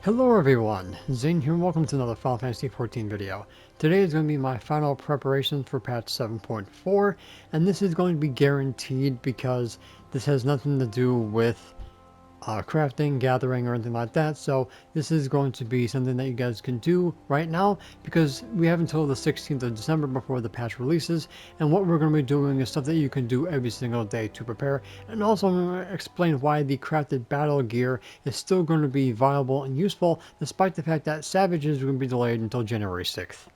Hello everyone, Zane here and welcome to another Final Fantasy XIV video. Today is going to be my final preparations for patch 7.4, and this is going to be guaranteed because this has nothing to do with crafting, gathering, or anything like that. So this is going to be something that you guys can do right now because we have until the 16th of December before the patch releases. And what we're going to be doing is stuff that you can do every single day to prepare. And also I'm going to explain why the crafted battle gear is still going to be viable and useful despite the fact that Savage is going to be delayed until January 6th.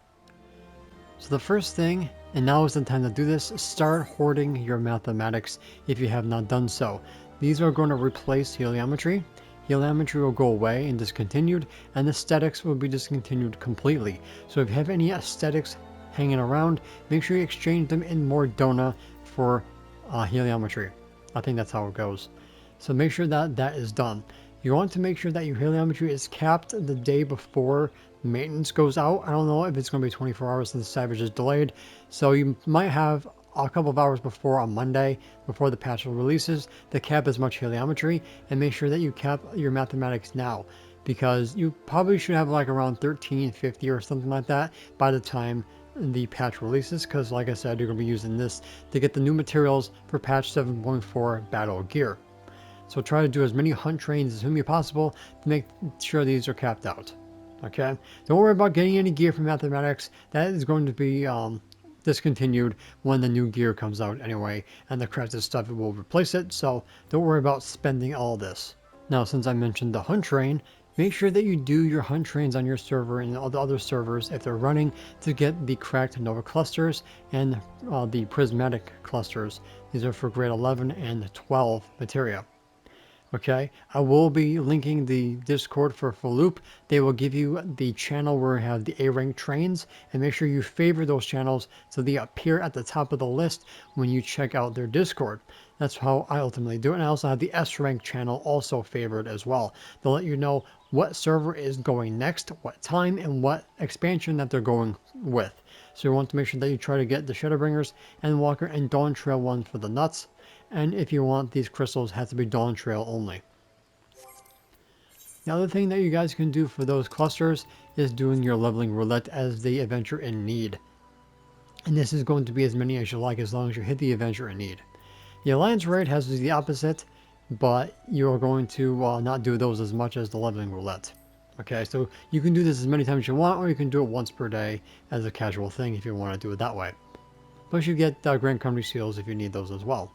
So the first thing, and now is the time to do this, start hoarding your mathematics if you have not done so. These are going to replace heliometry. Heliometry will go away and discontinued, and aesthetics will be discontinued completely. So if you have any aesthetics hanging around, make sure you exchange them in Mordona for heliometry. I think that's how it goes. So make sure that that is done. You want to make sure that your heliometry is capped the day before maintenance goes out. I don't know if it's going to be 24 hours since Savage is delayed, so you might have a couple of hours before on Monday, before the patch releases, to cap as much heliometry, and make sure that you cap your mathematics now, because you probably should have like around 1350 or something like that by the time the patch releases, because like I said, you're going to be using this to get the new materials for patch 7.4 battle gear. So try to do as many hunt trains as humanly possible to make sure these are capped out. Okay? Don't worry about getting any gear from mathematics. That is going to be discontinued when the new gear comes out anyway, and the crafted stuff will replace it, so don't worry about spending all this. Now, since I mentioned the hunt train, make sure that you do your hunt trains on your server and all the other servers if they're running to get the cracked Nova clusters and the prismatic clusters. These are for grade 11 and 12 materia. Okay, I will be linking the Discord for Loop. They will give you the channel where we have the A-rank trains, and make sure you favor those channels so they appear at the top of the list when you check out their Discord. That's how I ultimately do it. And I also have the S-rank channel also favored as well. They'll let you know what server is going next, what time, and what expansion that they're going with. So you want to make sure that you try to get the Shadowbringers and Walker and Dawn Trail ones for the nuts. And if you want, these crystals have to be Dawn Trail only. The other thing that you guys can do for those clusters is doing your leveling roulette as the adventure in need. And this is going to be as many as you like as long as you hit the adventure in need. The Alliance raid has the opposite, but you're going to not do those as much as the leveling roulette. Okay, so you can do this as many times as you want, or you can do it once per day as a casual thing if you want to do it that way. Plus you get Grand Country Seals if you need those as well.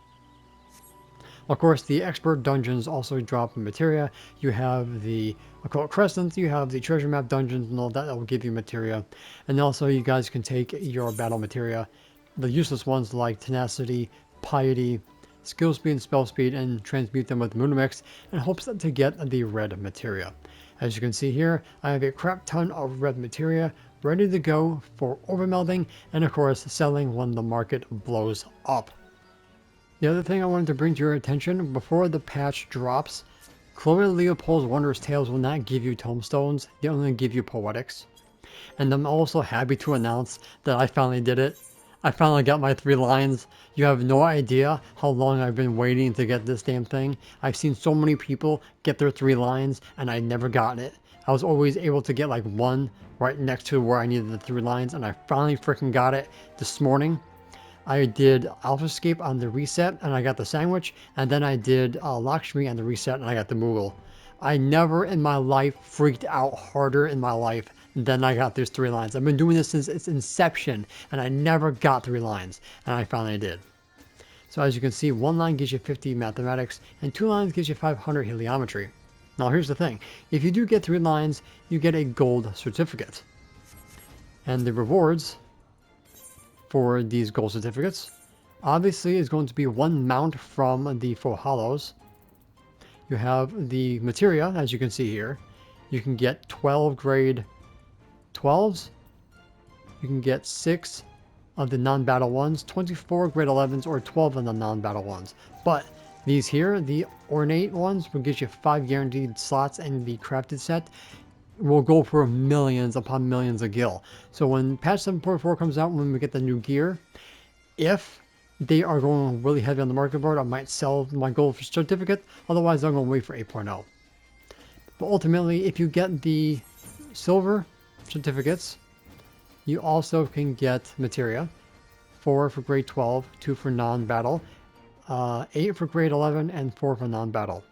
Of course, the expert dungeons also drop in materia. You have the occult crescent, you have the treasure map dungeons and all that will give you materia. And also you guys can take your battle materia, the useless ones like tenacity, piety, skill speed and spell speed, and transmute them with Moonamix in hopes to get the red materia. As you can see here, I have a crap ton of red materia ready to go for overmelding and of course selling when the market blows up. The other thing I wanted to bring to your attention before the patch drops, Chloe Leopold's Wondrous Tales will not give you tomestones, they only give you poetics. And I'm also happy to announce that I finally did it. I finally got my 3 lines. You have no idea how long I've been waiting to get this damn thing. I've seen so many people get their 3 lines and I never got it. I was always able to get like 1 right next to where I needed the 3 lines, and I finally freaking got it this morning. I did Alphascape on the reset and I got the sandwich, and then I did Lakshmi on the reset and I got the Moogle. I never in my life freaked out harder in my life than I got these 3 lines. I've been doing this since its inception and I never got 3 lines, and I finally did. So as you can see, 1 line gives you 50 mathematics and 2 lines gives you 500 heliometry. Now here's the thing, if you do get 3 lines, you get a gold certificate. And the rewards for these gold certificates obviously is going to be 1 mount from the Four Hollows. You have the materia, as you can see here. You can get 12 grade 12s. You can get 6 of the non-battle ones, 24 grade 11s, or 12 of the non-battle ones. But these here, the ornate ones, will get you 5 guaranteed slots in the crafted set. Will go for millions upon millions of gil. So when patch 7.4 comes out, when we get the new gear, if they are going really heavy on the market board, I might sell my gold certificate. Otherwise, I'm going to wait for 8.0. But ultimately, if you get the silver certificates, you also can get materia. 4 for grade 12, 2 for non-battle, 8 for grade 11, and 4 for non-battle.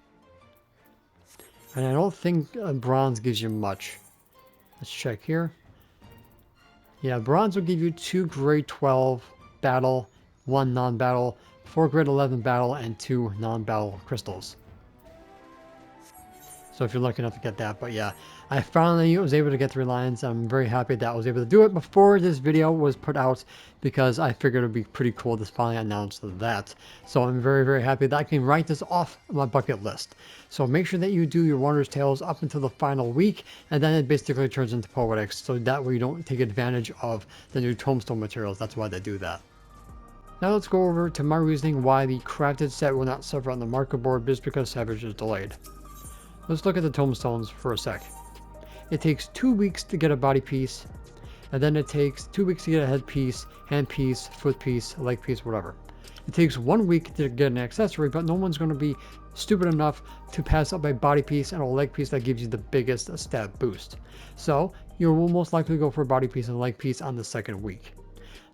And I don't think bronze gives you much. Let's check here. Yeah, bronze will give you 2 grade 12 battle, 1 non-battle, 4 grade 11 battle, and 2 non-battle crystals. So if you're lucky enough to get that, but yeah, I finally was able to get 3 lines. I'm very happy that I was able to do it before this video was put out because I figured it would be pretty cool to finally announce that. So I'm very, very happy that I can write this off my bucket list. So make sure that you do your Wondrous Tales up until the final week, and then it basically turns into Poetics, so that way you don't take advantage of the new Tombstone materials. That's why they do that. Now let's go over to my reasoning why the crafted set will not suffer on the market board just because Savage is delayed. Let's look at the tombstones for a sec. It takes 2 weeks to get a body piece, and then it takes 2 weeks to get a head piece, hand piece, foot piece, leg piece, whatever. It takes 1 week to get an accessory, but no one's going to be stupid enough to pass up a body piece and a leg piece that gives you the biggest stat boost. So you will most likely go for a body piece and a leg piece on the 2nd week.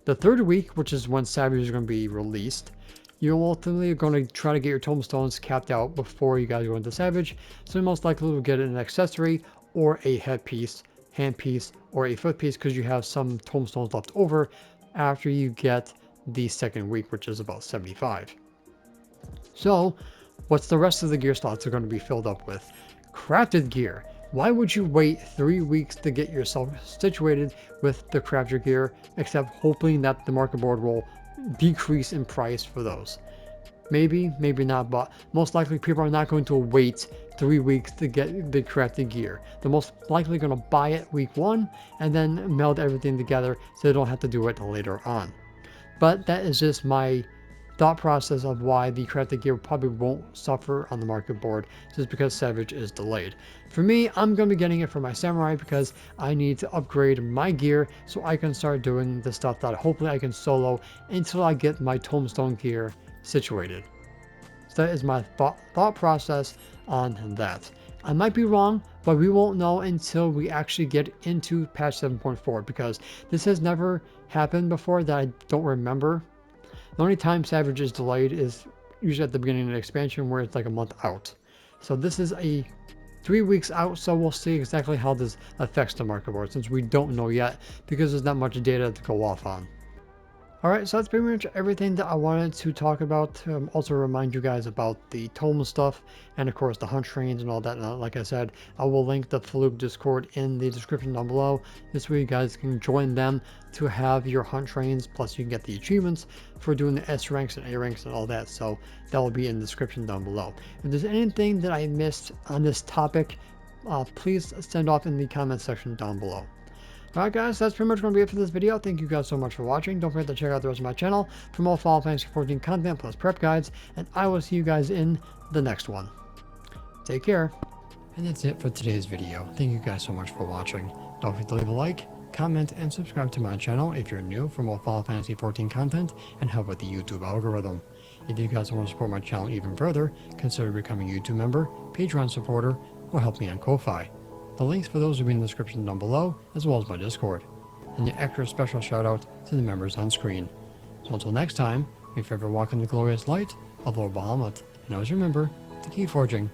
The 3rd week, which is when Savage is going to be released, you're ultimately going to try to get your tombstones capped out before you guys go into Savage, so you most likely will get an accessory or a head piece, hand piece, or a foot piece because you have some tombstones left over after you get the 2nd week, which is about 75. So what's the rest of the gear slots are going to be filled up with? Crafted gear. Why would you wait 3 weeks to get yourself situated with the crafted gear, except hoping that the market board will decrease in price for those? Maybe, maybe not, but most likely people are not going to wait 3 weeks to get the crafted gear. They're most likely going to buy it week 1 and then meld everything together so they don't have to do it later on. But that is just my thought process of why the crafted gear probably won't suffer on the market board just because Savage is delayed. For me, I'm going to be getting it for my samurai because I need to upgrade my gear so I can start doing the stuff that hopefully I can solo until I get my tombstone gear situated. So that is my thought process on that. I might be wrong, but we won't know until we actually get into patch 7.4 because this has never happened before that I don't remember. The only time Savage is delayed is usually at the beginning of the expansion where it's like a month out. So this is a 3 weeks out, so we'll see exactly how this affects the market board since we don't know yet because there's not much data to go off on. Alright, so that's pretty much everything that I wanted to talk about. Also remind you guys about the tome stuff and of course the hunt trains and all that. And like I said, I will link the Floop Discord in the description down below. This way you guys can join them to have your hunt trains, plus you can get the achievements for doing the S ranks and A ranks and all that. So that will be in the description down below. If there's anything that I missed on this topic, please send off in the comment section down below. Alright guys, that's pretty much going to be it for this video. Thank you guys so much for watching. Don't forget to check out the rest of my channel for more Final Fantasy 14 content plus prep guides, and I will see you guys in the next one. Take care. And that's it for today's video. Thank you guys so much for watching. Don't forget to leave a like, comment, and subscribe to my channel if you're new for more Final Fantasy 14 content and help with the YouTube algorithm. If you guys want to support my channel even further, consider becoming a YouTube member, Patreon supporter, or help me on Ko-Fi. The links for those will be in the description down below, as well as my Discord. And the extra special shout out to the members on screen. So until next time, if you ever walk in the glorious light of Lord Bahamut, and always remember to keep forging